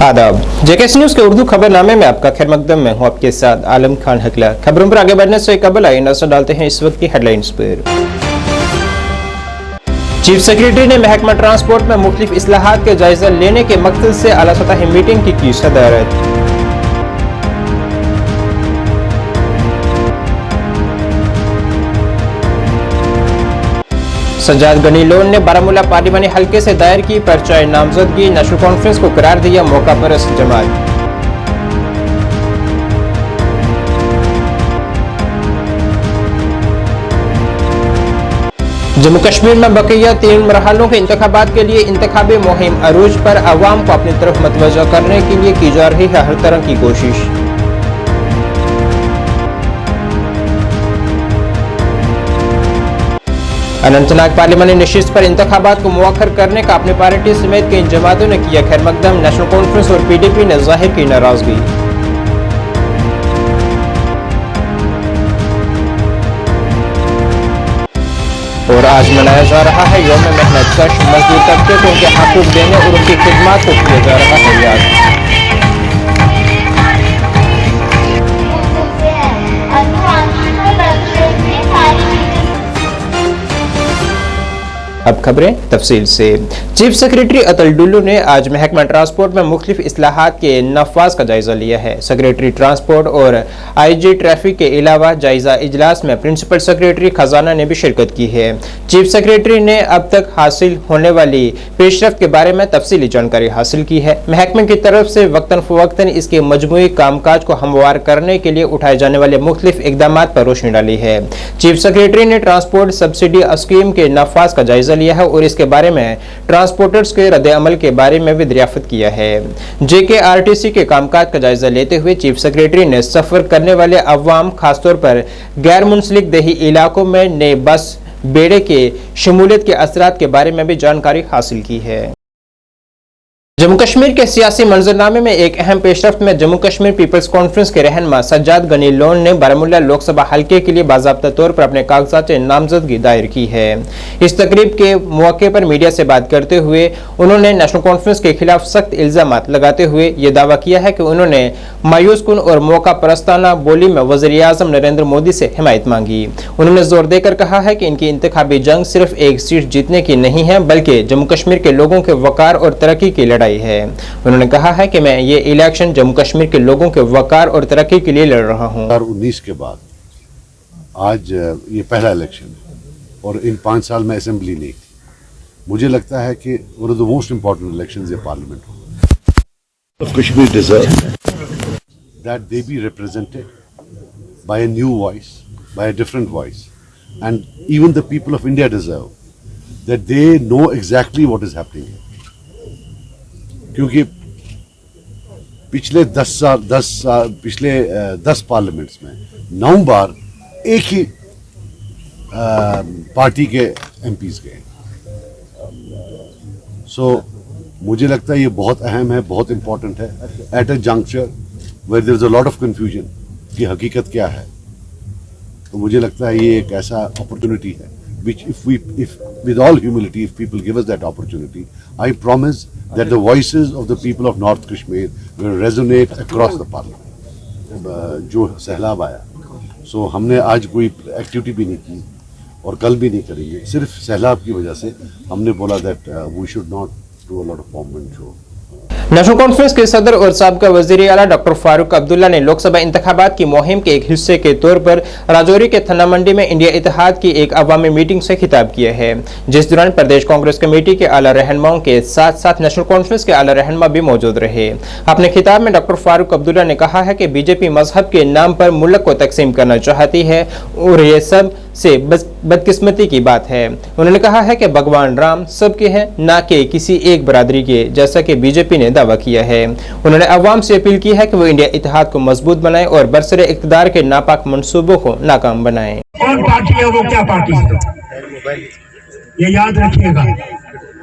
आदाब। JKS news के उर्दू खबरनामे में आपका खैर मकदम में हूँ आपके साथ आलम खान हकला। खबरों पर आगे बढ़ने से कबल आइए नजर डालते हैं इस वक्त की हेडलाइंस पर। चीफ सेक्रेटरी ने महकमा ट्रांसपोर्ट में मुख्तलिफ इस्लाहात के जायजा लेने के मकसद से आला सतही मीटिंग की सदारत। सज्जाद गनी लोन ने बारामूला पार्लिमानी हल्के से दायर की पर्चा नामजदगी, नेशनल कॉन्फ्रेंस को करार दिया मौका परस्त जमात। जम्मू कश्मीर में बकिया 3 मरहलों के इंतखाबात के लिए इंतखाबी मुहिम अरूज पर, अवाम को अपनी तरफ मतवज्जा करने के लिए की जा रही है हर तरह की कोशिश। अनंतनाग पार्लिमानी नशिस्त पर इंतखाबात को मुअख्खर करने का अपनी पार्टी समेत कई जमातों ने किया खैर मकदम, नेशनल कॉन्फ्रेंस और पीडीपी ने जाहिर की नाराजगी। और आज मनाया जा रहा है यौम मेहनत कश, मजदूर तबके को उनके हकूक देने और उनकी खिदमत को किया जा रहा है याद। अब खबरें तफसील से। चीफ सेक्रेटरी अतुल डुल्लू ने आज महकमा ट्रांसपोर्ट में मुख्तलिफ इस्लाहात के नफाज का जायजा लिया है। सेक्रेटरी ट्रांसपोर्ट और आईजी ट्रैफिक के अलावा जायजा इजलास में प्रिंसिपल सेक्रेटरी खजाना ने भी शिरकत की है। चीफ सेक्रेटरी ने अब तक हासिल होने वाली पेशरफ्त के बारे में तफसीली जानकारी हासिल की है। महकमे की तरफ से वक्तन फवक्तन इसके मजमूई कामकाज को हमवार करने के लिए उठाए जाने वाले मुख्तलिफ इकदाम पर रोशनी डाली है। चीफ सेक्रेटरी ने ट्रांसपोर्ट सब्सिडी स्कीम के नफाज का जायजा लिया है और इसके बारे में ट्रांसपोर्टर्स के रद्द अमल के बारे में भी दरियाफ्त किया है। जेकेआरटीसी के कामकाज का जायजा लेते हुए चीफ सेक्रेटरी ने सफर करने वाले अवाम, खासतौर पर गैर मुंसलिक देही इलाकों में नए बस बेड़े के शमूलियत के असरात के बारे में भी जानकारी हासिल की है। जम्मू कश्मीर के सियासी मंजरनामे में एक अहम पेशरफ्त में जम्मू कश्मीर पीपल्स कॉन्फ्रेंस के रहनुमा सज्जाद गनी लोन ने बारामूला लोकसभा हल्के के लिए बाज़ाब्ता तौर पर अपने कागजात नामजदगी दायर की है। इस तकरीब के मौके पर मीडिया से बात करते हुए उन्होंने नेशनल कॉन्फ्रेंस के खिलाफ सख्त इल्जामात लगाते हुए ये दावा किया है कि उन्होंने मायूस कुन और मौका परस्ताना बोली में वज़ीर आज़म नरेंद्र मोदी से हिमायत मांगी। उन्होंने जोर देकर कहा है कि इनकी इंतखाबी जंग सिर्फ एक सीट जीतने की नहीं है, बल्कि जम्मू कश्मीर के लोगों के वकार और तरक्की की लड़ाई है। उन्होंने कहा है कि मैं ये इलेक्शन जम्मू कश्मीर के लोगों के वकार और तरक्की के लिए लड़ रहा हूं। 2019 के बाद आज ये पहला इलेक्शन है और इन 5 साल में असेंबली नहीं थी। मुझे लगता है कि one of the most important elections ये पार्लियामेंट हो। Kashmir deserve that they be represented by a new voice, by a different voice, and even the people of India deserve that they know exactly what is happening. क्योंकि पिछले 10 parliaments में 9 बार एक ही party के MPs गए। सो मुझे लगता है ये बहुत अहम है, बहुत इंपॉर्टेंट है at a juncture where there is a lot of confusion कि हकीकत क्या है। तो मुझे लगता है ये एक ऐसा अपॉर्चुनिटी है which if with all humility, if people give us that opportunity, I promise that the voices of the people of North Kashmir will resonate across the parliament. जो सहलाब आया, सो हमने आज कोई एक्टिविटी भी नहीं की और कल भी नहीं करेंगे, सिर्फ सहलाब की वजह से हमने बोला that we should not do a lot of pomp and show. National conference के सदर और साबका वजीर आला डॉक्टर फारूक अब्दुल्ला ने लोकसभा इंतखाबात की मुहिम के एक हिस्से के तौर पर राजौरी के थना मंडी में इंडिया इत्तेहाद की एक अवामी मीटिंग से खिताब किया है, जिस दौरान प्रदेश कांग्रेस कमेटी के आला रहनुमाओं के साथ साथ नेशनल कॉन्फ्रेंस के आला रहनुमा भी मौजूद रहे। अपने खिताब में डॉक्टर फारूक अब्दुल्ला ने कहा है कि बीजेपी मजहब के नाम पर मुल्क को तकसीम करना चाहती है और ये सब से बदकिस्मती की बात है। उन्होंने कहा है कि भगवान राम सबके हैं, ना कि किसी एक बरादरी के, जैसा कि बीजेपी ने दावा किया है। उन्होंने अवाम से अपील की है कि वो इंडिया इत्तेहाद को मजबूत बनाएं और बरसरे इक़्तिदार के नापाक मंसूबों को नाकाम बनाएं। कौन पार्टी है वो क्या पार्टी है, ये याद रखिएगा।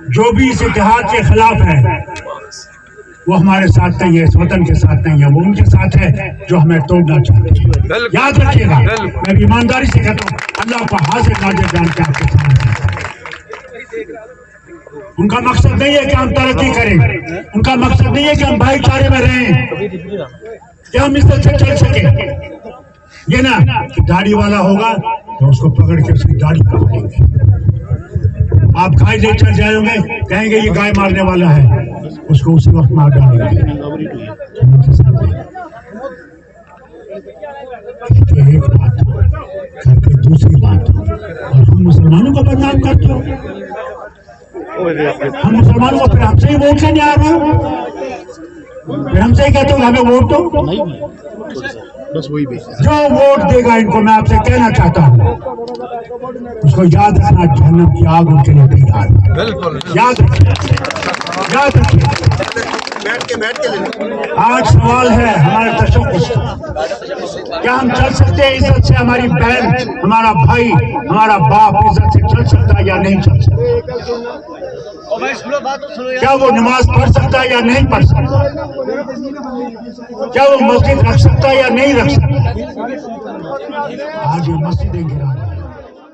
जो भी इस इत्तेहाद के खिलाफ है वो हमारे साथ नहीं है, इस वतन के साथ नहीं है, वो उनके साथ है जो हमें तोड़ना चाहते हैं। याद रखिएगा, मैं ईमानदारी से कहता हूँ, अल्लाह को हाजिर नाजिर जान के आपके सामने उनका मकसद नहीं है कि हम तरक्की करें, उनका मकसद नहीं है कि हम भाईचारे में रहें, कि हम इस तरह से चल सके। ये ना कि दाढ़ी वाला होगा तो उसको पकड़ के उसकी दाढ़ी काट देंगे। आप गाय ले चल जाओगे, कहेंगे ये गाय मारने वाला है, उसको उसी वक्त मार डालेंगे। एक बात करके दूसरी बात, और हम मुसलमानों को बदनाम करते हो। हम मुसलमानों को फिर हमसे ही वोट लेने आ रहे हो, फिर हमसे ही कहते हो हमें वोट दो। बस वही जो वोट देगा इनको, मैं आपसे कहना चाहता हूँ, उसको याद रखना, जहन्नम की आग उनके लिए तैयार है। बिल्कुल याद रखिए, याद रखिए। बैठ के आज सवाल है हमारे तशक्कुस का, क्या हम चल सकते हैं इज्जत से? हमारी बहन, हमारा भाई, हमारा बाप इज्जत से चल सकता है या नहीं चल सकता? क्या वो नमाज पढ़ सकता है या नहीं पढ़ सकता? क्या वो मस्जिद रख सकता है या नहीं रख सकता? आज ये मस्जिदें गिरा रहे हैं।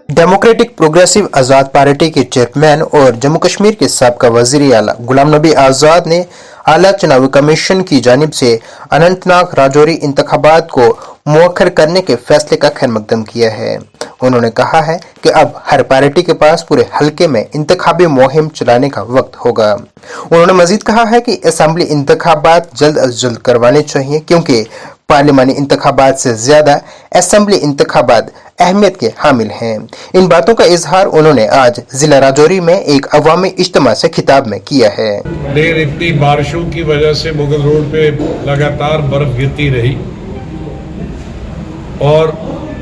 डेमोक्रेटिक प्रोग्रेसिव आज़ाद पार्टी के चेयरमैन और जम्मू कश्मीर के साबका वज़ीर आला गुलाम नबी आज़ाद ने आला चुनावी कमीशन की जानिब से अनंतनाग राजौरी इंतखाबात को मुअक्खर करने के फैसले का खैर मकदम किया है। उन्होंने कहा है कि अब हर पार्टी के पास पूरे हलके में इंतखाबी मुहिम चलाने का वक्त होगा। उन्होंने मजीद कहा है कि असेंबली इंतखाबात जल्द अज जल्द करवाने चाहिए, क्योंकि पार्लिमानी इंतखाबात से ज्यादा असेंबली इंतखाबात अहमियत के हामिल हैं। इन बातों का इजहार उन्होंने आज जिला राजौरी में एक अवामी इज्तिमा से खिताब में किया है। देर इतनी बारिशों की वजह से मुगल रोड पे लगातार बर्फ गिरती रही और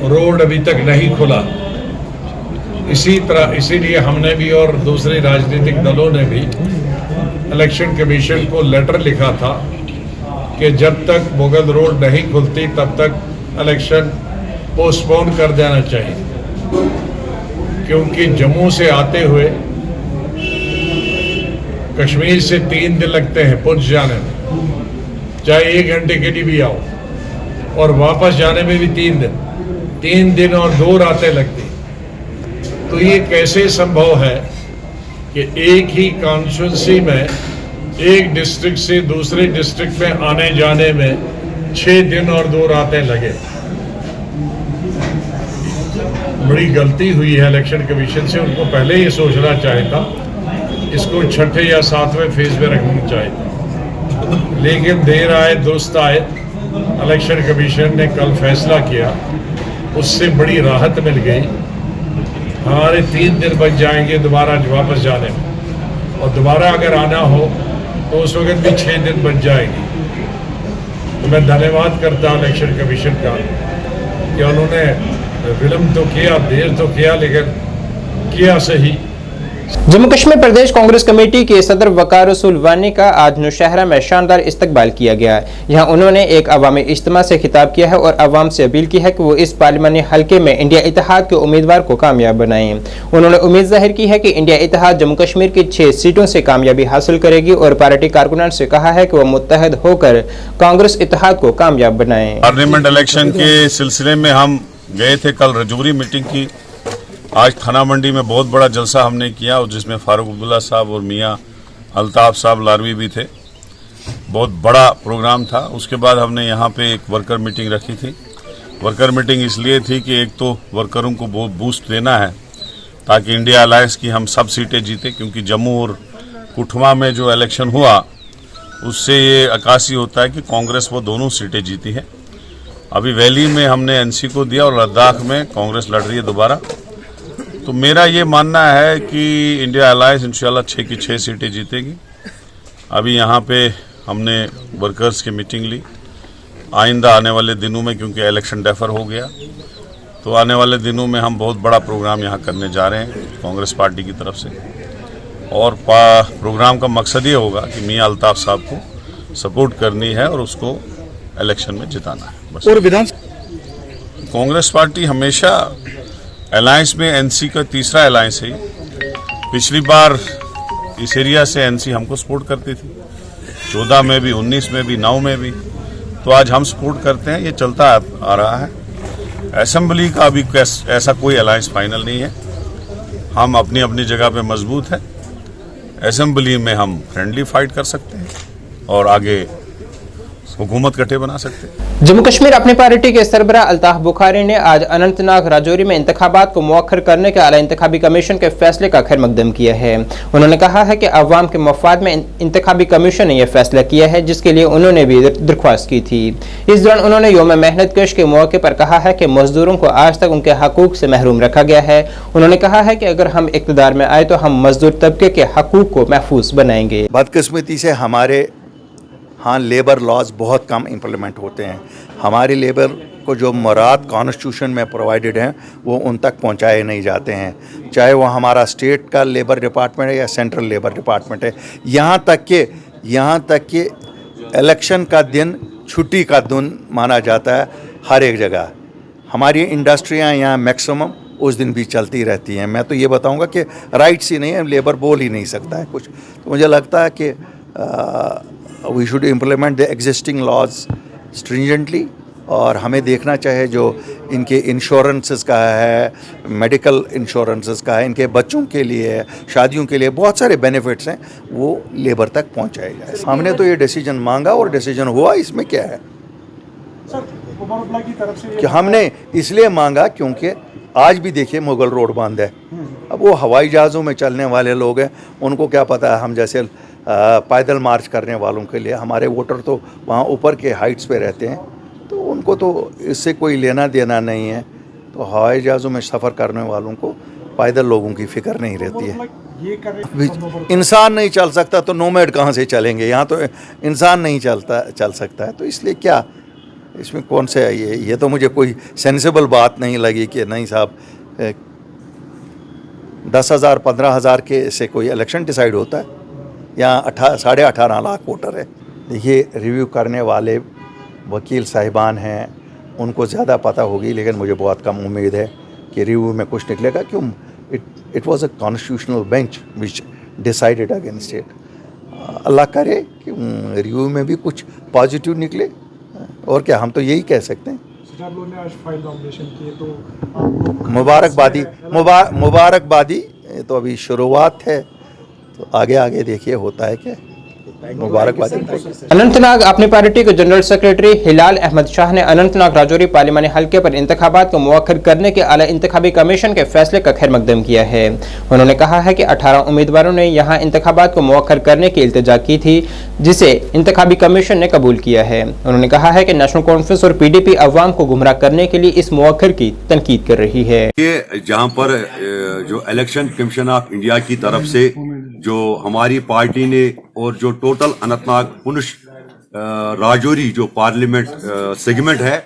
रोड अभी तक नहीं खुला। इसीलिए हमने भी और दूसरे राजनीतिक दलों ने भी इलेक्शन कमीशन को लेटर लिखा था कि जब तक मुगल रोड नहीं खुलती तब तक इलेक्शन पोस्टपोन कर देना चाहिए, क्योंकि जम्मू से आते हुए कश्मीर से 3 दिन लगते हैं पुंछ जाने में, चाहे 1 घंटे के लिए भी आओ, और वापस जाने में भी 3 दिन और 2 रातें लगती। तो ये कैसे संभव है कि एक ही कॉन्स्टिट्यूंसी में एक डिस्ट्रिक्ट से दूसरे डिस्ट्रिक्ट में आने जाने में 6 दिन और 2 रातें लगे? बड़ी गलती हुई है इलेक्शन कमीशन से। उनको पहले ये सोचना चाहिए था, इसको 6ठे या 7वें फेज में रखना चाहिए था, लेकिन देर आए दुरुस्त आए। इलेक्शन कमीशन ने कल फैसला किया, उससे बड़ी राहत मिल गई। हमारे 3 दिन बच जाएंगे दोबारा वापस जाने में, और दोबारा अगर आना हो तो उस वक्त भी 6 दिन बच जाएंगे। तो मैं धन्यवाद करता हूँ इलेक्शन कमीशन का कि उन्होंने विलम्ब तो किया, देर तो किया, लेकिन किया सही। जम्मू कश्मीर प्रदेश कांग्रेस कमेटी के सदर वकार रसूल वानी का आज नौशहरा में शानदार इस्तकबाल किया गया। यहाँ उन्होंने एक अवामी इज्तिमा से खिताब किया है और अवाम से अपील की है कि वो इस पार्लिमानी हलके में इंडिया इत्तेहाद के उम्मीदवार को कामयाब बनाएं। उन्होंने उम्मीद जाहिर की है कि इंडिया इत्तेहाद जम्मू कश्मीर की 6 सीटों से कामयाबी हासिल करेगी और पार्टी कारकुनान से कहा है कि वह मुत्तहद होकर कांग्रेस इत्तेहाद को कामयाब बनाएं। पार्लियामेंट इलेक्शन के सिलसिले में हम गए थे, कल रजौरी मीटिंग की। आज थाना मंडी में बहुत बड़ा जलसा हमने किया, और जिसमें फारूक अब्दुल्ला साहब और मियाँ अल्ताफ साहब लारवी भी थे। बहुत बड़ा प्रोग्राम था। उसके बाद हमने यहाँ पे एक वर्कर मीटिंग रखी थी। वर्कर मीटिंग इसलिए थी कि एक तो वर्करों को बहुत बूस्ट देना है ताकि इंडिया अलायंस की हम सब सीटें जीते, क्योंकि जम्मू और कुठवा में जो इलेक्शन हुआ उससे ये अक्कासी होता है कि कांग्रेस वो दोनों सीटें जीती है। अभी वैली में हमने एनसी को दिया और लद्दाख में कांग्रेस लड़ रही है दोबारा। तो मेरा ये मानना है कि इंडिया अलायंस इंशाल्लाह 6 की 6 सीटें जीतेगी। अभी यहाँ पे हमने वर्कर्स की मीटिंग ली। आइंदा आने वाले दिनों में, क्योंकि इलेक्शन डेफर हो गया, तो आने वाले दिनों में हम बहुत बड़ा प्रोग्राम यहाँ करने जा रहे हैं कांग्रेस पार्टी की तरफ से। और प्रोग्राम का मकसद ये होगा कि मियाँ अल्ताफ साहब को सपोर्ट करनी है और उसको इलेक्शन में जिताना है बस। और विधान कांग्रेस पार्टी हमेशा अलायंस में एनसी का तीसरा अलायंस है। पिछली बार इस एरिया से एनसी हमको सपोर्ट करती थी, 14 में भी, 19 में भी, 9 में भी। तो आज हम सपोर्ट करते हैं, ये चलता आ रहा है। असेंबली का अभी ऐसा कोई अलायंस फाइनल नहीं है। हम अपनी अपनी जगह पे मजबूत है। असेंबली में हम फ्रेंडली फाइट कर सकते हैं और आगे हुकूमत गठे बना सकते हैं। जम्मू कश्मीर अपनी पार्टी के सरबराह अल्ताफ बुखारी ने आज अनंतनाग राजौरी में इंतखाबात को मुअख्खर करने के आला इंतखाबी कमीशन के फैसले का खैर मकदम किया है। उन्होंने कहा है कि अवाम के मफाद में इंतखाबी कमीशन ने यह फैसला किया है, जिसके लिए उन्होंने भी दरख्वास्त की थी। इस दौरान उन्होंने यौम मेहनत कश के मौके पर कहा है कि मजदूरों को आज तक उनके हकूक से महरूम रखा गया है। उन्होंने कहा है कि अगर हम इक़्तिदार में आए तो हम मजदूर तबके के हकूक को महफूज बनाएंगे। बदकिस्मती से हमारे लेबर लॉज बहुत कम इम्प्लीमेंट होते हैं। हमारी लेबर को जो मुराद कॉन्स्टिट्यूशन में प्रोवाइडेड हैं वो उन तक पहुंचाए नहीं जाते हैं, चाहे वो हमारा स्टेट का लेबर डिपार्टमेंट है या सेंट्रल लेबर डिपार्टमेंट है। यहाँ तक कि इलेक्शन का दिन छुट्टी का दिन माना जाता है हर एक जगह। हमारी इंडस्ट्रियाँ यहाँ मैक्सिमम उस दिन भी चलती रहती हैं। मैं तो ये बताऊँगा कि राइट्स ही नहीं है, लेबर बोल ही नहीं सकता है कुछ। तो मुझे लगता है कि we should implement the existing laws stringently और हमें देखना चाहिए जो इनके इंश्योरेंसेस का है, मेडिकल इंश्योरेंसेस का है, इनके बच्चों के लिए है, शादियों के लिए बहुत सारे बेनिफिट्स हैं, वो लेबर तक पहुंचाए जाए। हमने तो ये डिसीजन मांगा और डिसीजन हुआ। इसमें क्या है कि हमने इसलिए मांगा क्योंकि आज भी देखिए मुगल रोड बंद है। अब वो हवाई जहाज़ों में चलने वाले लोग हैं, उनको क्या पता है। हम जैसे पैदल मार्च करने वालों के लिए, हमारे वोटर तो वहाँ ऊपर के हाइट्स पे रहते हैं, तो उनको तो इससे कोई लेना देना नहीं है। तो हवाई जहाज़ों में सफ़र करने वालों को पैदल लोगों की फ़िक्र नहीं रहती है। इंसान नहीं चल सकता तो नोमैड कहाँ से चलेंगे? यहाँ तो इंसान नहीं चल सकता है। तो इसलिए क्या इसमें कौन से ये तो मुझे कोई सेंसिबल बात नहीं लगी कि नहीं साहब 10,000 15,000 के से कोई इलेक्शन डिसाइड होता है। यहाँ 18.5 लाख वोटर है। देखिए, रिव्यू करने वाले वकील साहिबान हैं, उनको ज़्यादा पता होगी, लेकिन मुझे बहुत कम उम्मीद है कि रिव्यू में कुछ निकलेगा। क्यों? It was a constitutional bench which decided against it. अल्लाह करे कि रिव्यू में भी कुछ पॉजिटिव निकले, और क्या, हम तो यही कह सकते हैं। मुबारकबादी तो अभी शुरुआत है, तो आगे देखिए होता है क्या। मुबारकबाद। अनंतनाग अपनी पार्टी के जनरल सेक्रेटरी हिलाल अहमद शाह ने अनंतनाग राजौरी पार्लिमानी हल्के पर इंतखाबात को मुअख्खर करने के आला इंतखाबी कमीशन के फैसले का खैर मकदम किया है। उन्होंने कहा है कि 18 उम्मीदवारों ने यहां इंतखाबात को मुअख्खर करने की इल्तिजा की थी, जिसे इंतखाबी कमीशन ने कबूल किया है। उन्होंने कहा है कि नेशनल कॉन्फ्रेंस और PDP अवाम को गुमराह करने के लिए इस मुअख्खर की तनकीद कर रही है। जहाँ पर जो इलेक्शन कमीशन ऑफ इंडिया की तरफ से जो हमारी पार्टी ने और जो टोटल अनंतनाग पुंछ राजौरी जो पार्लियामेंट सेगमेंट है,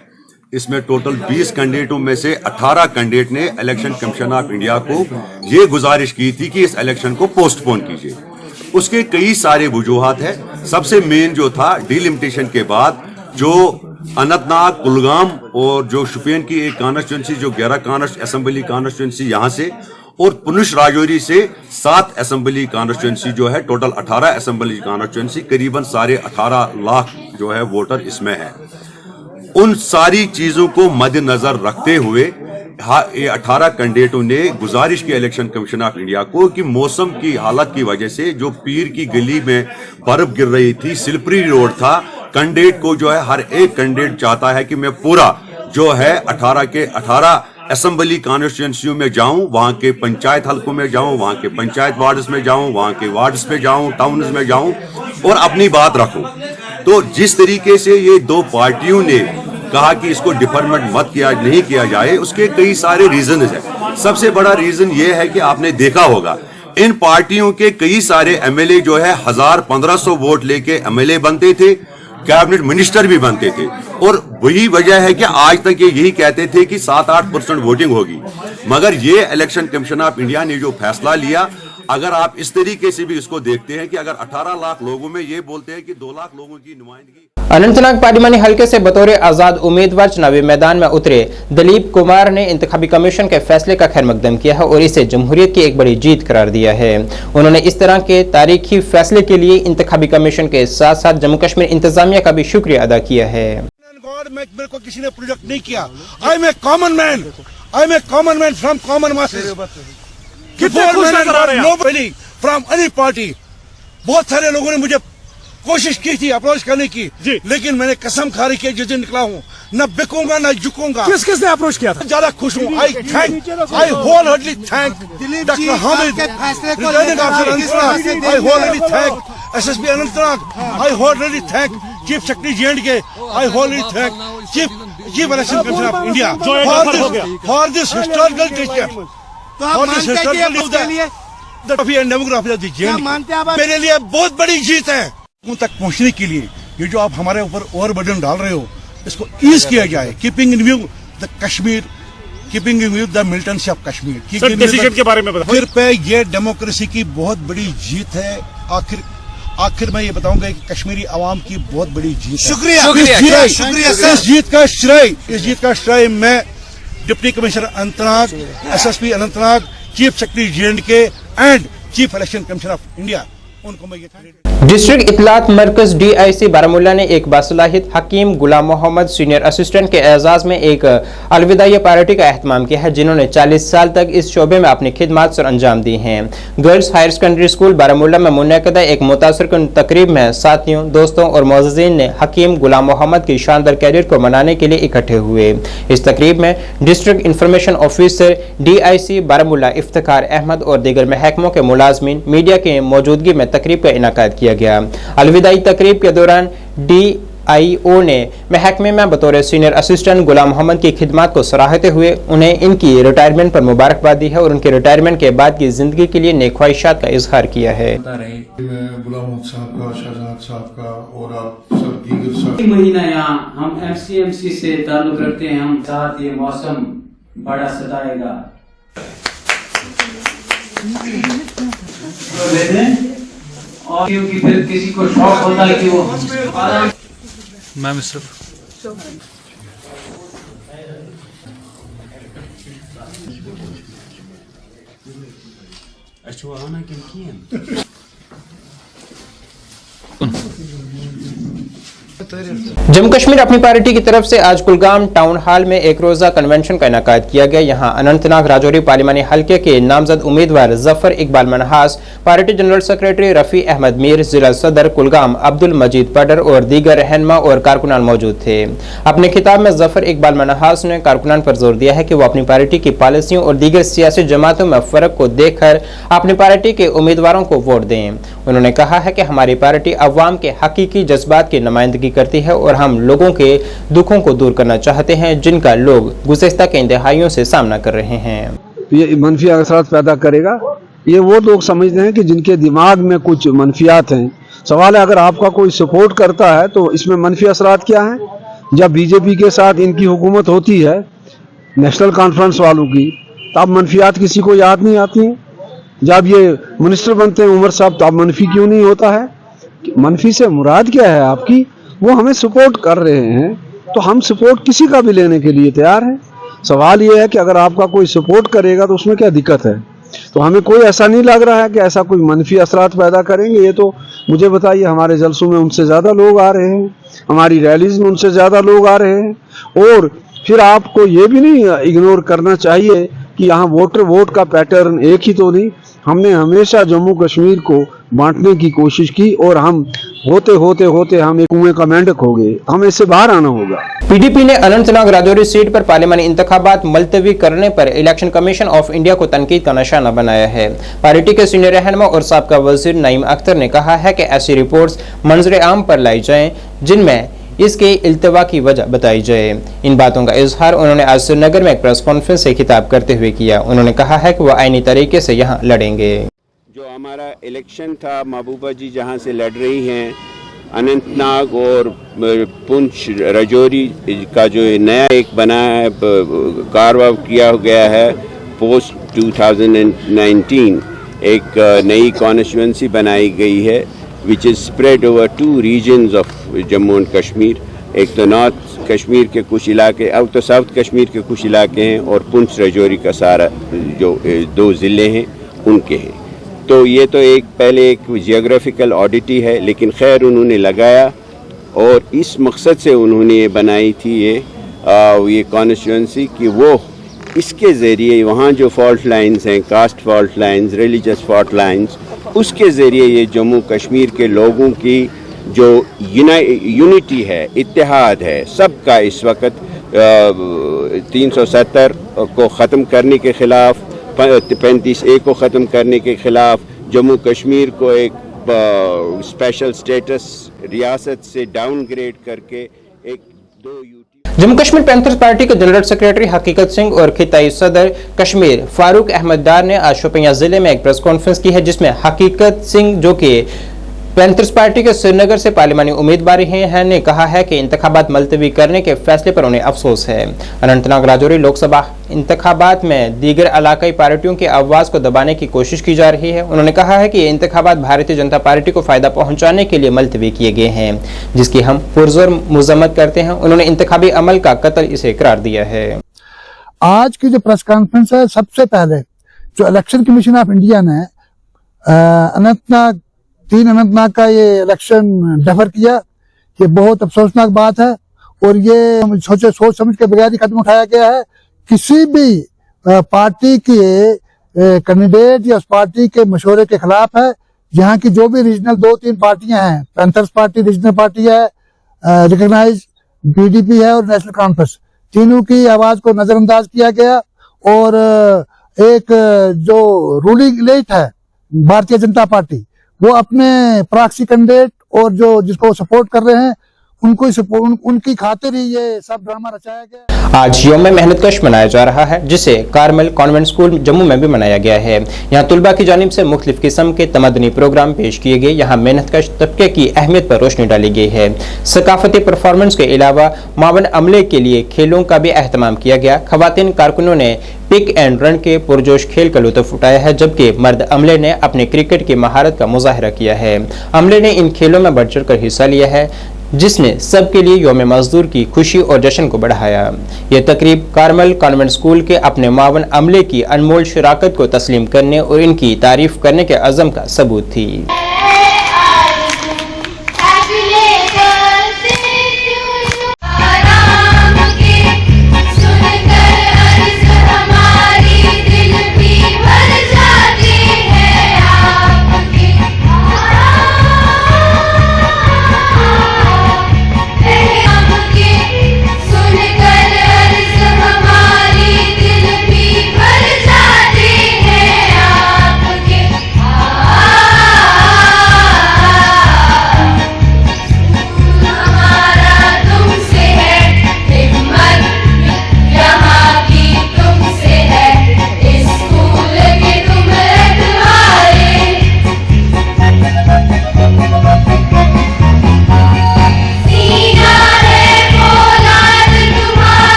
इसमें टोटल 20 कैंडिडेटों में से 18 कैंडिडेट ने इलेक्शन कमीशन ऑफ इंडिया को ये गुजारिश की थी कि इस इलेक्शन को पोस्टपोन कीजिए। उसके कई सारे वजूहात है। सबसे मेन जो था, डिलिमिटेशन के बाद जो अनंतनाग, कुलगाम और जो शुपियन की एक कॉन्स्टिट्यूंसी जो 11 असेंबली कॉन्स्टिट्यूंसी यहाँ से, और पुंछ राजौरी से 7 असेंबली कॉन्स्टिट्यूंसी जो है, टोटल 18 असेंबली कॉन्स्टिट्यूंसी, करीबन 18.5 लाख जो है वोटर इसमें है। उन सारी चीजों को मद्देनजर रखते हुए 18 कैंडिडेटों ने गुजारिश की इलेक्शन कमीशन ऑफ इंडिया को कि मौसम की हालत की वजह से जो पीर की गली में बर्फ गिर रही थी, स्लिपरी रोड था, कैंडिडेट को जो है हर एक कैंडिडेट चाहता है कि मैं पूरा जो है 18 के 18 असेंबली कॉन्स्टिट्यूंसियों में जाऊं, वहां के पंचायत हलकों में जाऊं, वहां के पंचायत वार्ड्स में जाऊं, वहां के वार्ड्स में जाऊं, टाउन्स में जाऊं और अपनी बात रखूं। तो जिस तरीके से ये दो पार्टियों ने कहा कि इसको डिफरमेंट नहीं किया जाए, उसके कई सारे रीजन है। सबसे बड़ा रीजन ये है कि आपने देखा होगा इन पार्टियों के कई सारे MLA जो है 1000-1500 वोट लेके MLA बनते थे, कैबिनेट मिनिस्टर भी बनते थे, और वही वजह है कि आज तक ये यही कहते थे कि 7-8% वोटिंग होगी। मगर ये इलेक्शन कमीशन ऑफ इंडिया ने जो फैसला लिया, अगर आप इस तरीके से भी इसको देखते हैं कि अगर 18 लाख लोगों में ये बोलते हैं कि 2 लाख लोगों की नुमाइंदगी। अनंतनाग पार्लिमानी हल्के से बतौर आजाद उम्मीदवार चुनावी मैदान में उतरे दलीप कुमार ने इंतखाबी कमीशन के फैसले का खैर मकदम किया है और इसे जमहूरियत की एक बड़ी जीत करार दिया है। उन्होंने इस तरह के तारीखी फैसले के लिए इंतखाबी कमीशन के साथ साथ जम्मू कश्मीर इंतजामिया का भी शुक्रिया अदा किया है। मेरे को किसी ने प्रोजेक्ट नहीं किया। I am a common man from common masses. Nobody from any party बहुत सारे लोगों ने मुझे कोशिश की थी अप्रोच करने की, लेकिन मैंने कसम खारी की जिस दिन निकला हूँ न बिकूंगा न झुकूंगा। किसने अप्रोच किया था? ज्यादा खुश हूँ। I whole heartily thank doctor Hamid, returning officer Anantnag, I whole heartily thank SSP Anantnag, I whole heartily thank chief secretary J&K, I whole heartily thank chief election commission of India for this historical gesture, for this historical मेरे लिए बहुत बड़ी जीत है। उन तक पहुंचने के लिए ये जो आप हमारे ऊपर ओवरबर्डन डाल रहे हो, इसको ईज किया जाए। Keeping in view the Kashmir, keeping in view the militancy of Kashmir. Sir, decision के बारे में बताओ। फिर पे ये डेमोक्रेसी की बहुत बड़ी जीत है। आखिर मैं ये बताऊंगा कि कश्मीरी आवाम की बहुत बड़ी जीत है। शुक्रिया सर। इस जीत का श्रेय मैं deputy commissioner Anantnag, SSP Anantnag, chief secretary J&K and chief election commission of India, उनको मैं ये डिस्ट्रिक्ट इतलात मरकज DIC बारामूला ने एक बासलाहित हकीम गुलाम मोहम्मद सीनियर असिस्टेंट के एजाज में एक अलविदाई पार्टी का एहतमाम किया है, जिन्होंने 40 साल तक इस शोबे में अपनी खिदमत सर अंजाम दी हैं। Girls higher secondary school Baramulla में मुनक़दा एक मुतासरकुन तकरीब में साथियों, दोस्तों और मोअज़्ज़िज़ीन ने हकीम गुलाम मोहम्मद की शानदार कैरियर को मनाने के लिए इकट्ठे हुए। इस तकरीब में district information officer DIC Baramulla Iftikhar Ahmad और दीगर महकमों के मुलाजमीन मीडिया की मौजूदगी में तकरीब का इनाकाद किया गया। अलविदाई तकरीब के दौरान DIO ने महकमे में बतौर सीनियर असिस्टेंट गुलाम मोहम्मद की खिदमत को सराहते हुए उन्हें इनकी रिटायरमेंट पर मुबारकबाद दी है और उनके रिटायरमेंट के बाद की जिंदगी के लिए नेक ख्वाहिशात का इजहार किया है। गुलाम साहब का, शाहजहां साहब का और आप सब दीगर महीना यहाँ हम MCMC से ताल्लुक रखते हैं, हम साथ ये मौसम बड़ा सताएगा। और क्योंकि फिर किसी को शौक होता है कि वो मैम सिर्फ अच्छा आना किन जम्मू कश्मीर अपनी पार्टी की तरफ से आज कुलगाम टाउन हॉल में एक रोजा कन्वेंशन का इनाकाद किया गया। यहां अनंतनाग राजौरी पार्लिमानी हल्के के नामजद उम्मीदवार Zafar Iqbal Manhas, party general secretary Rafi Ahmad Mir, जिला सदर कुलगाम अब्दुल मजीद पडर और दीगर रहनुमा और कारकुनान मौजूद थे। अपने खिताब में जफर इकबाल मनहास ने कारकुनान पर जोर दिया है कि वो अपनी पार्टी की पॉलिसियों और दीगर सियासी जमातों में फर्क को देखकर अपनी पार्टी के उम्मीदवारों को वोट दें। उन्होंने कहा है कि हमारी पार्टी अवाम के हकीकी जज्बात की नुमाइंदगी करती है और हम लोगों के दुखों को दूर करना चाहते हैं जिनका लोग गुज़िश्ता कई दहाइयों से सामना कर रहे हैं। ये मनफी असरात पैदा करेगा। ये वो लोग समझते हैं कि जिनके दिमाग में कुछ मनफियात हैं। सवाल है अगर आपका कोई सपोर्ट करता है तो इसमें मनफी असरात क्या हैं? जब बीजेपी के साथ इनकी हुकूमत होती है नेशनल कॉन्फ्रेंस वालों की, तब मनफियात किसी को याद नहीं आती हैं। जब ये मिनिस्टर बनते हैं उमर साहब, तब मनफी क्यों नहीं होता है? मनफी से मुराद क्या है आपकी? वो हमें सपोर्ट कर रहे हैं तो हम सपोर्ट किसी का भी लेने के लिए तैयार हैं। सवाल ये है कि अगर आपका कोई सपोर्ट करेगा तो उसमें क्या दिक्कत है? तो हमें कोई ऐसा नहीं लग रहा है कि ऐसा कोई मनफी असरात पैदा करेंगे। ये तो मुझे बताइए, हमारे जलसों में उनसे ज़्यादा लोग आ रहे हैं, हमारी रैलीज में उनसे ज़्यादा लोग आ रहे हैं। और फिर आपको ये भी नहीं इग्नोर करना चाहिए कि यहाँ वोट का पैटर्न एक ही तो नहीं। हमने हमेशा जम्मू कश्मीर को बांटने की कोशिश की और हम होते हम एक कुएं का मेंढक हो गए। हमें इससे बाहर आना होगा। PDP ने अनंतनाग राजौरी सीट पर पार्लिमानी इंतखाबात मुलतवी करने पर इलेक्शन कमीशन ऑफ इंडिया को तनकीद का निशाना बनाया है। पार्टी के सीनियर रहनुमा और साबका वजीर नईम अख्तर ने कहा है कि ऐसी रिपोर्ट्स मंजर आम पर लाई जाएं जिनमें इसके इल्तवा की वजह बताई जाए। इन बातों का इजहार उन्होंने आज श्रीनगर में एक प्रेस कॉन्फ्रेंस से खिताब करते हुए किया। उन्होंने कहा है कि वह आईनी तरीके से यहाँ लड़ेंगे। जो हमारा इलेक्शन था, महबूबा जी जहाँ से लड़ रही हैं, अनंतनाग और पुंछ राजौरी का जो नया एक बना है, कार्व आउट किया गया है पोस्ट 2019, एक नई कॉन्स्टिट्यूंसी बनाई गई है which is spread over 2 regions of Jammu and Kashmir. एक तो नॉर्थ कश्मीर के कुछ इलाके, अब तो साउथ कश्मीर के कुछ इलाके हैं और पुंछ राजौरी का सारा जो 2 ज़िले हैं उनके हैं। तो ये तो एक पहले एक जियोग्राफिकल ऑडिटी है, लेकिन खैर उन्होंने लगाया और इस मकसद से उन्होंने ये बनाई थी ये कॉन्स्टिट्यूंसी कि वो इसके ज़रिए वहाँ जो फॉल्ट लाइन्स हैं, caste fault lines, religious fault lines, उसके ज़रिए ये जम्मू कश्मीर के लोगों की जो यूनिटी है, इत्तेहाद है, सबका इस वक्त 370 को ख़त्म करने के ख़िलाफ़, 35A को ख़त्म करने के ख़िलाफ़, जम्मू कश्मीर को एक स्पेशल स्टेटस रियासत से डाउनग्रेड करके एक 2 जम्मू कश्मीर पैंथर्स पार्टी के जनरल सेक्रेटरी हकीकत सिंह और खिताई सदर कश्मीर फारूक अहमद डार ने आज शोपियां जिले में एक प्रेस कॉन्फ्रेंस की है, जिसमें हकीकत सिंह जो कि पैंथर्स पार्टी के श्रीनगर से पार्लिमानी उम्मीदवार हैं ने कहा है कि इंतखाबात मुलतवी करने के फैसले पर उन्हें अफसोस है। अनंतनाग राजौरी लोकसभा इंतखाबात में दीगर इलाकाई पार्टियों की आवाज को दबाने की कोशिश की जा रही है। उन्होंने कहा है कि ये इंतखाबात भारतीय जनता पार्टी को फायदा पहुंचाने के लिए मुलतवी किए गए हैं, जिसकी हम पुरजोर मजम्मत करते हैं। उन्होंने इंतखाबी अमल का कत्ल इसे करार दिया है। आज की जो प्रेस कॉन्फ्रेंस है, सबसे पहले जो इलेक्शन कमीशन ऑफ इंडिया ने अनंतनाग का ये इलेक्शन डेफर किया, ये बहुत अफसोसनाक बात है और ये सोच समझ के बगैर ही कदम उठाया गया है। किसी भी पार्टी के कैंडिडेट या उस पार्टी के मशवरे के खिलाफ है। यहाँ की जो भी रीजनल 2-3 पार्टियां हैं, पैंथर्स पार्टी रीजनल पार्टी है, रिकॉग्नाइज पीडीपी है और नेशनल कॉन्फ्रेंस, तीनों की आवाज को नजरअंदाज किया गया और एक जो रूलिंग इलीट है भारतीय जनता पार्टी, वो अपने प्रॉक्सी कैंडिडेट और जो जिसको सपोर्ट कर रहे हैं उनकी खातिर ही ये सब ड्रामा रचाया गया। आज यौम मेहनतकश मनाया जा रहा है, जिसे कार्मल कॉन्वेंट स्कूल जम्मू में भी मनाया गया है। यहाँ तुलबा की जानिब से मुख्तलिफ किस्म के तमदनी प्रोग्राम पेश किए गए। यहाँ मेहनतकश तबके की अहमियत पर रोशनी डाली गई है। सकाफती परफॉर्मेंस के अलावा मावन अमले के लिए खेलों का भी अहतमाम किया गया। खवातीन कारकुनों ने पिक एंड रन के पुरजोश खेल का लुत्फ उठाया है, जबकि मर्द अमले ने अपने क्रिकेट की महारत का मुजाहरा किया है। अमले ने इन खेलों में बढ़ चढ़ कर हिस्सा लिया है, जिसने सबके लिए यौम मजदूर की खुशी और जश्न को बढ़ाया। यह तकरीब कार्मल कॉन्वेंट स्कूल के अपने मावन अमले की अनमोल शराकत को तस्लीम करने और इनकी तारीफ करने के अज़म का सबूत थी।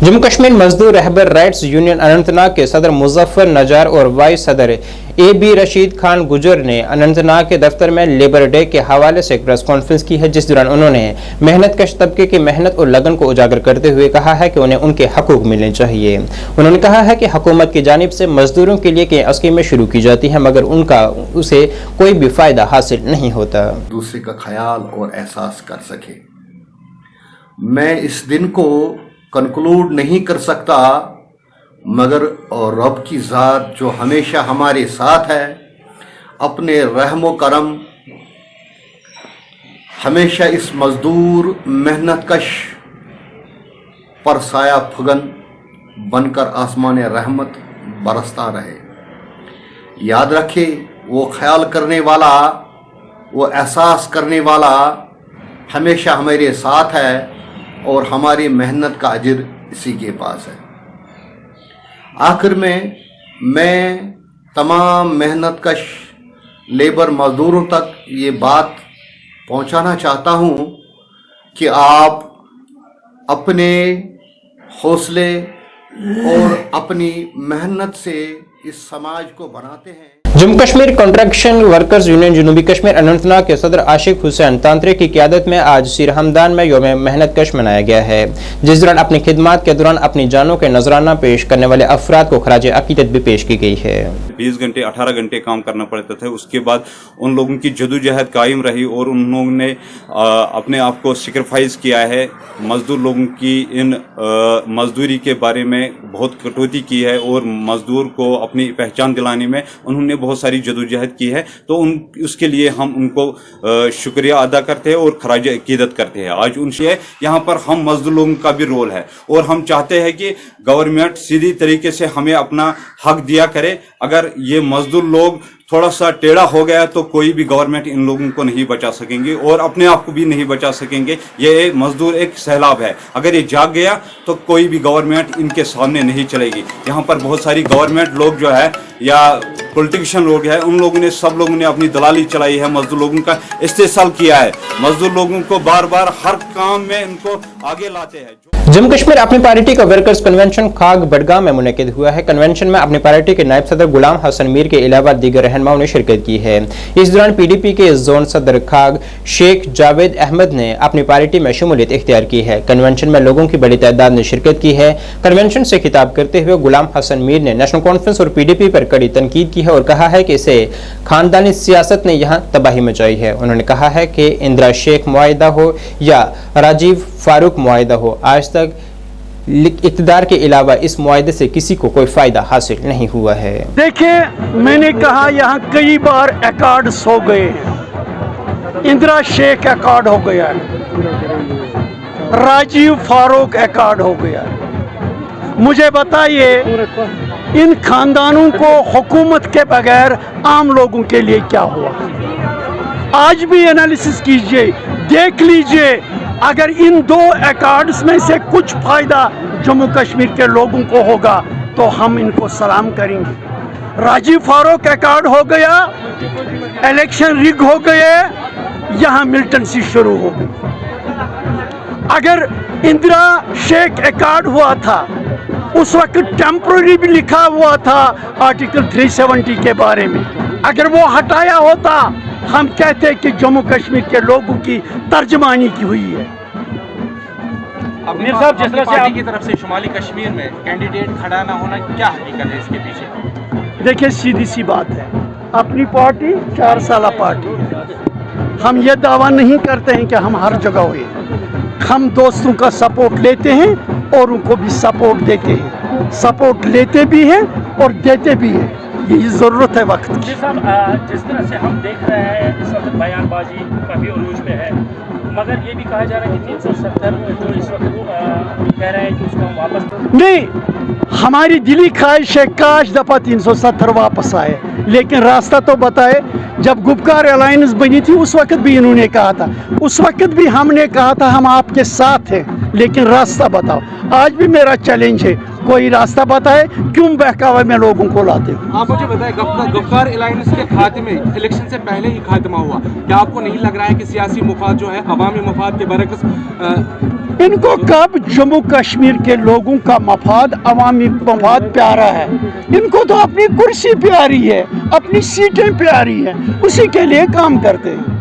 जम्मू कश्मीर मजदूर रहबर राइट्स यूनियन अनंतनाग के सदर मुजफ्फर नजार और वाइस सदर AB रशीद खान गुजर ने अनंतनाग के दफ्तर में लेबर डे के हवाले से एक प्रेस कॉन्फ्रेंस की है, जिस दौरान उन्होंने मेहनतकश तबके की मेहनत और लगन को उजागर करते हुए कहा है कि उन्हें उनके हकूक मिलने चाहिए। उन्होंने कहा है कि हुकूमत की जानिब से मजदूरों के लिए कई स्कीमें शुरू की जाती हैं, मगर उनका उसे कोई भी फायदा हासिल नहीं होता। दूसरे का ख्याल और एहसास कर सके। मैं इस दिन को कंक्लूड नहीं कर सकता, मगर और रब की ज़ात जो हमेशा हमारे साथ है, अपने रहमो करम हमेशा इस मजदूर मेहनतकश पर साया फगन बनकर आसमान रहमत बरसता रहे। याद रखे, वो ख्याल करने वाला, वो एहसास करने वाला हमेशा हमारे साथ है और हमारी मेहनत का अजर इसी के पास है। आखिर में मैं तमाम मेहनतकश लेबर मजदूरों तक ये बात पहुंचाना चाहता हूं कि आप अपने हौसले और अपनी मेहनत से इस समाज को बनाते हैं। Jammu Kashmir construction workers union जनूबी कश्मीर अनंतनाग के सदर आशिक हुसैन तांत्रे की क़ियादत में आज सिर हमदान में यौम मेहनतकश मनाया गया है, जिस दौरान अपनी खिदमात के दौरान अपनी जानों के नजराना पेश करने वाले अफराद को खराज अकीदत भी पेश की गई है। 20 घंटे 18 घंटे काम करना पड़ता था। उसके बाद उन लोगों की जदोजहद कायम रही और उन लोगों ने अपने आप को सेक्रीफाइस किया है। मजदूर लोगों की इन मजदूरी के बारे में बहुत कटौती की है और मजदूर को अपनी पहचान दिलाने में उन्होंने बहुत सारी जदोजहद की है। तो उसके लिए हम उनको शुक्रिया अदा करते हैं और खराज अकीदत करते हैं। आज उनसे यहाँ पर हम मजदूर लोगों का भी रोल है और हम चाहते हैं कि गवर्नमेंट सीधी तरीके से हमें अपना हक दिया करे। अगर ये मजदूर लोग थोड़ा सा टेढ़ा हो गया तो कोई भी गवर्नमेंट इन लोगों को नहीं बचा सकेंगे और अपने आप को भी नहीं बचा सकेंगे। ये मजदूर एक सैलाब है, अगर ये जाग गया तो कोई भी गवर्नमेंट इनके सामने नहीं चलेगी। यहाँ पर बहुत सारी गवर्नमेंट लोग जो है या पॉलिटिशियन लोग हैं, उन लोगों ने सब लोगों ने अपनी दलाली चलाई है, मजदूर लोगों का इस्तेसाल किया है, मजदूर लोगों को बार बार हर काम में इनको आगे लाते हैं। जम्मू कश्मीर अपनी पार्टी का वर्कर्स कन्वेंशन खाग बडगाम में मुनक़िद हुआ है। कन्वेंशन में अपनी पार्टी के नायब सदर गुलाम हसन मीर के अलावा दीगर रहनुमाओं ने शिरकत की है। इस दौरान पीडीपी के जोन सदर खाग शेख जावेद अहमद ने अपनी पार्टी में शमूलियत इख्तियार की है। कन्वेंशन में लोगों की बड़ी तादाद ने शिरकत की है। कन्वेंशन से खिताब करते हुए गुलाम हसन मीर ने नेशनल कॉन्फ्रेंस और पीडीपी पर कड़ी तनकीद की है और कहा है कि इसे खानदानी सियासत ने यहाँ तबाही मचाई है। उन्होंने कहा है कि इंदिरा शेख मुआहिदा हो या राजीव फारूक मुआहिदा हो, आज तक इक़्तिदार के अलावा इस मुआहिदे से किसी को कोई फायदा हासिल नहीं हुआ है। देखिए, मैंने कहा यहाँ कई बार अकॉर्ड्स हो गए हैं। इंदिरा शेख अकॉर्ड हो गया है, राजीव फारूक अकॉर्ड हो गया है। मुझे बताइए इन खानदानों को हुकूमत के बगैर आम लोगों के लिए क्या हुआ? आज भी एनालिसिस कीजिए, देख लीजिए, अगर इन दो अकॉर्ड्स में से कुछ फायदा जम्मू कश्मीर के लोगों को होगा तो हम इनको सलाम करेंगे। राजीव फारूक अकॉर्ड हो गया, इलेक्शन रिग हो गए, यहाँ मिलिटेंसी शुरू हो गई। अगर इंदिरा शेख अकॉर्ड हुआ था उस वक्त टेम्पररी भी लिखा हुआ था आर्टिकल 370 के बारे में, अगर वो हटाया होता हम कहते कि जम्मू कश्मीर के लोगों की तर्जमानी की हुई है। मीर साहब, जिस तरह से पार्टी की तरफ से शुमाली कश्मीर में कैंडिडेट खड़ा ना होना, क्या हकीकत है इसके पीछे? देखिए, सीधी सी बात है, अपनी पार्टी 4 साल पार्टी है। हम ये दावा नहीं करते हैं कि हम हर जगह हुए, हम दोस्तों का सपोर्ट लेते हैं और उनको भी सपोर्ट देते हैं, सपोर्ट लेते भी हैं और देते भी हैं। यही ज़रूरत है वक्त की। जिस तरह से हम देख रहे हैं इस वक्त बयानबाजी काफ़ी उरूज पे है, मगर ये भी कहा जा रहा है कि 370 जो इस वक्त कह रहे हैं कि उसको हम वापस नहीं, हमारी दिली ख्वाहिश है काश दफ़ा 370 वापस आए, लेकिन रास्ता तो बताए। जब गुपकार अलायंस बनी थी उस वक्त भी इन्होंने कहा था, उस वक्त भी हमने कहा था हम आपके साथ हैं, लेकिन रास्ता बताओ। आज भी मेरा चैलेंज है, कोई रास्ता बताए, क्यों बहकावे में लोगों को लाते हो? आप मुझे बताएं, गफ्फार अलायंस के खात्मे इलेक्शन से पहले ही खात्मा हुआ, क्या आपको नहीं लग रहा है कि सियासी मुफाद जो है अवामी मुफाद के बरक्स इनको कब जम्मू कश्मीर के लोगों का मफाद अवामी मफाद प्यारा है? इनको तो अपनी कुर्सी प्यारी है, अपनी सीटें प्यारी हैं, उसी के लिए काम करते हैं।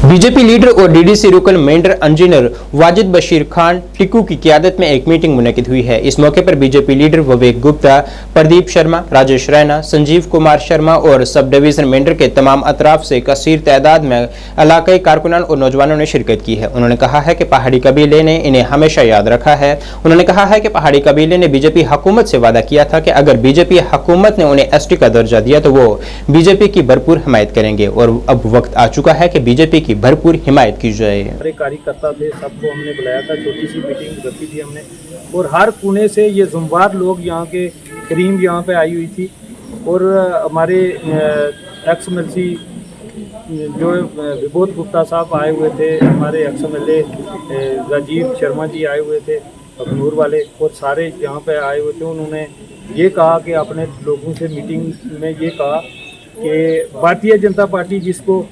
बीजेपी लीडर और डीडीसी रुकन मेंढर इंजीनियर वाजिद बशीर खान टिक्कू की क़ियादत में एक मीटिंग मुनक़िद हुई है। इस मौके पर बीजेपी लीडर विवेक गुप्ता, प्रदीप शर्मा, राजेश रैना, संजीव कुमार शर्मा और सब डिवीजन मेंढर के तमाम अतराफ से कसीर तादाद में इलाकाई कारकुनान और नौजवानों ने शिरकत की है। उन्होंने कहा है कि पहाड़ी कबीले ने इन्हें हमेशा याद रखा है। उन्होंने कहा है कि पहाड़ी कबीले ने बीजेपी हुकूमत से वादा किया था कि अगर बीजेपी हुकूमत ने उन्हें एसटी का दर्जा दिया तो वो बीजेपी की भरपूर हिमायत करेंगे और अब वक्त आ चुका है कि बीजेपी की भरपूर हिमायत की जाए। हमारे कार्यकर्ता थे, सबको हमने बुलाया था, छोटी सी मीटिंग रखी थी हमने, और हर कोने से ये जुम्बार लोग यहाँ के करीम यहाँ पे आई हुई थी, और हमारे एक्स एमएलसी जो विबोध गुप्ता साहब आए हुए थे, हमारे एक्स एमएलए राजीव शर्मा जी आए हुए थे अखनूर वाले, और सारे यहाँ पे आए हुए थे। उन्होंने ये कहा कि अपने लोगों से मीटिंग में ये कहा कि भारतीय जनता पार्टी जिसको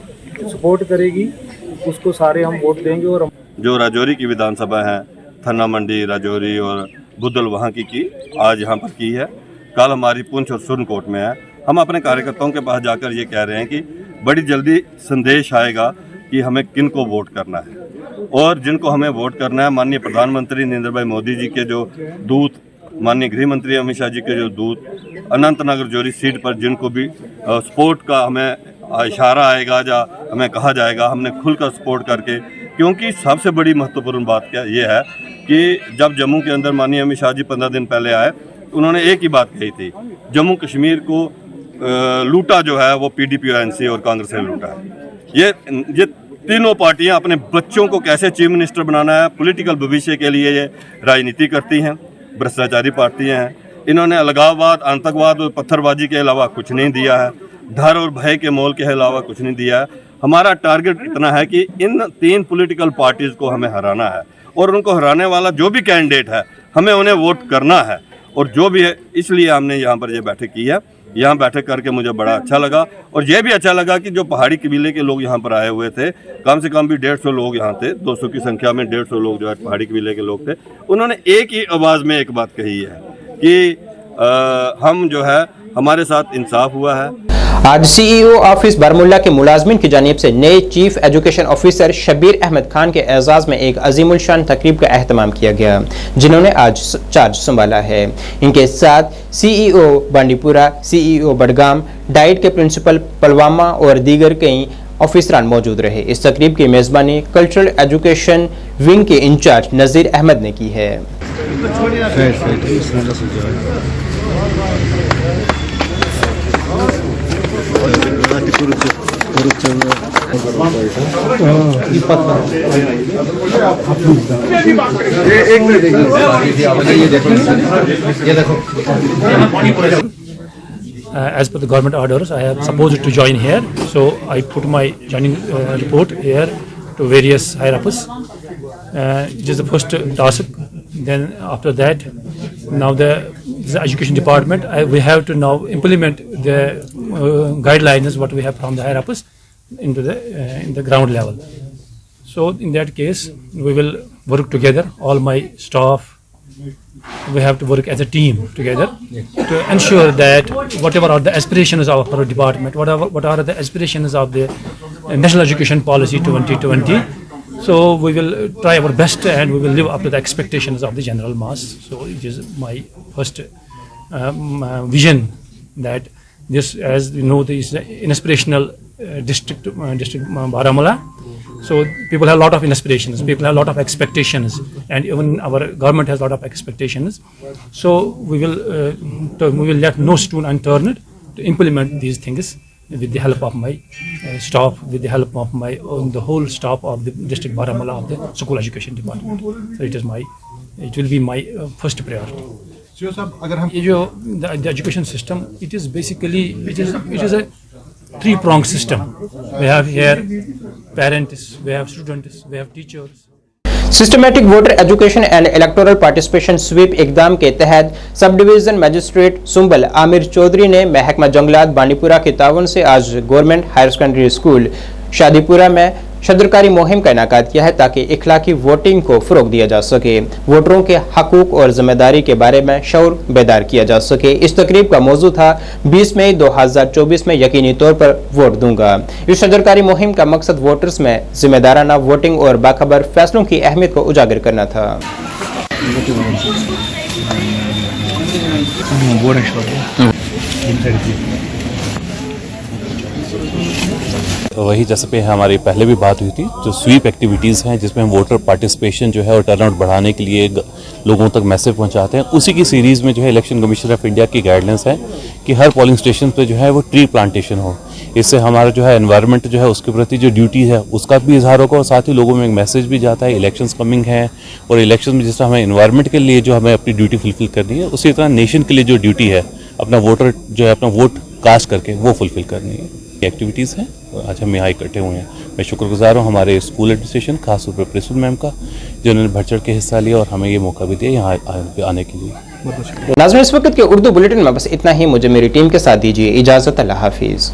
सपोर्ट करेगी उसको सारे हम वोट देंगे। और जो राजौरी की विधानसभा है, थन्ना मंडी, राजौरी और बुद्धल वहाँ की आज यहाँ पर की है, कल हमारी पुंछ और सुरनकोट में है। हम अपने कार्यकर्ताओं के पास जाकर ये कह रहे हैं कि बड़ी जल्दी संदेश आएगा कि हमें किन को वोट करना है, और जिनको हमें वोट करना है, माननीय प्रधानमंत्री नरेंद्र भाई मोदी जी के जो दूत, माननीय गृह मंत्री अमित शाह जी के जो दूत, अनंतनाग रजौरी सीट पर जिनको भी सपोर्ट का हमें इशारा आएगा या हमें कहा जाएगा, हमने खुलकर सपोर्ट करके, क्योंकि सबसे बड़ी महत्वपूर्ण बात क्या ये है कि जब जम्मू के अंदर माननीय अमित शाह जी 15 दिन पहले आए, उन्होंने एक ही बात कही थी, जम्मू कश्मीर को लूटा जो है वो पीडीपी और एनसी और कांग्रेस ने लूटा है। ये तीनों पार्टियां अपने बच्चों को कैसे चीफ मिनिस्टर बनाना है, पॉलिटिकल भविष्य के लिए ये राजनीति करती हैं, भ्रष्टाचारी पार्टियां हैं। इन्होंने अलगाववाद, आतंकवाद और पत्थरबाजी के अलावा कुछ नहीं दिया है, डर और भय के मोल के अलावा कुछ नहीं दिया है। हमारा टारगेट इतना है कि इन 3 पॉलिटिकल पार्टीज़ को हमें हराना है और उनको हराने वाला जो भी कैंडिडेट है हमें उन्हें वोट करना है, और जो भी है, इसलिए हमने यहाँ पर ये बैठक की है। यहाँ बैठक करके मुझे बड़ा अच्छा लगा, और ये भी अच्छा लगा कि जो पहाड़ी कबीले के लोग यहाँ पर आए हुए थे, कम से कम भी 150 लोग यहाँ थे, 200 की संख्या में 150 लोग जो है पहाड़ी कबीले के लोग थे। उन्होंने एक ही आवाज़ में एक बात कही है कि हम जो है, हमारे साथ इंसाफ हुआ है। आज सीईओ ऑफिस बारामूला के मुलाजमिन की जानिब से नए chief education officer Shabir Ahmad Khan के एजाज में एक अजीमुल शान तकरीब का एहतमाम किया गया, जिन्होंने आज चार्ज संभाला है। इनके साथ CEO Bandipora, CEO Budgam, diet के प्रिंसिपल पलवामा और दीगर कई ऑफिसरान मौजूद रहे। इस तकरीब की मेज़बानी कल्चरल एजुकेशन विंग के इंचार्ज नज़ीर अहमद ने की है। As per the government orders, I have supposed to join here, so I put my joining report here to various higher ups. It is the first task. Then after that, now the education department, we have to now implement the guidelines what we have from the higher ups into the in the ground level. So in that case, we will work together. All my staff, we have to work as a team together to ensure that whatever are the aspirations of our department, what are the aspirations of the National Education Policy 2020. So we will try our best and we will live up to the expectations of the general mass. So it is my first vision that this, as you know, this is an inspirational district Baramulla. So people have a lot of inspirations, people have a lot of expectations, and even our government has a lot of expectations. So we will let no stone unturned to implement these things with the help of my staff, with the help of the whole staff of the district Baramulla of the school education department. So it will be my first priority. So साहब, अगर हम the education system, it is basically it is a 3-pronged system. We have here parents, we have students, we have teachers. Systematic voter education and electoral participation SVEEP इकदाम के तहत sub division magistrate Sumbal Aamir Chaudhary ने महकमा जंगलात बांडीपुरा के ताउन से आज government higher secondary school Shadipora में शदरकारी मुहिम का इनाकाद किया है, ताकि इखलाकी वोटिंग को फ़रोग दिया जा सके, वोटरों के हकूक और जिम्मेदारी के बारे में शऊर बेदार किया जा सके। इस तकरीब का मौजू था 20 मई 2024 में यकीनी तौर पर वोट दूंगा। इस शदरकारी मुहिम का मकसद वोटर्स में जिम्मेदाराना वोटिंग और बाखबर फैसलों की अहमियत को उजागर करना था। वही जैसे पे हमारी पहले भी बात हुई थी, जो स्वीप एक्टिविटीज़ हैं जिसमें हम वोटर पार्टिसिपेशन जो है और टर्नआउट बढ़ाने के लिए लोगों तक मैसेज पहुंचाते हैं, उसी की सीरीज़ में जो है इलेक्शन कमीशन ऑफ इंडिया की गाइडलाइंस है कि हर पोलिंग स्टेशन पे जो है वो ट्री प्लांटेशन हो। इससे हमारा जो है एनवायरनमेंट जो है उसके प्रति जो ड्यूटी है उसका भी इजहार होगा, और साथ ही लोगों में एक मैसेज भी जाता है इलेक्शंस कमिंग है, और इलेक्शन में जिस तरह हमें एनवायरनमेंट के लिए जो हमें अपनी ड्यूटी फुलफिल करनी है, उसी तरह नेशन के लिए जो ड्यूटी है अपना वोटर जो है अपना वोट कास्ट करके वो फुलफिल करनी है। एक्टिविटीज़ हैं आज हम यहाँ इकट्ठे हुए हैं। मैं शुक्रगुजार हूँ हमारे स्कूल एडमिनिस्ट्रेशन, खासतौर पर प्रिंसिपल मैम का, जिन्होंने बढ़ चढ़ के हिस्सा लिया और हमें ये मौका भी दिया यहाँ आने के लिए। नाज़रीन, इस वक्त के उर्दू बुलेटिन में बस इतना ही। मुझे मेरी टीम के साथ दीजिए इजाज़त। अल्लाह हाफिज़।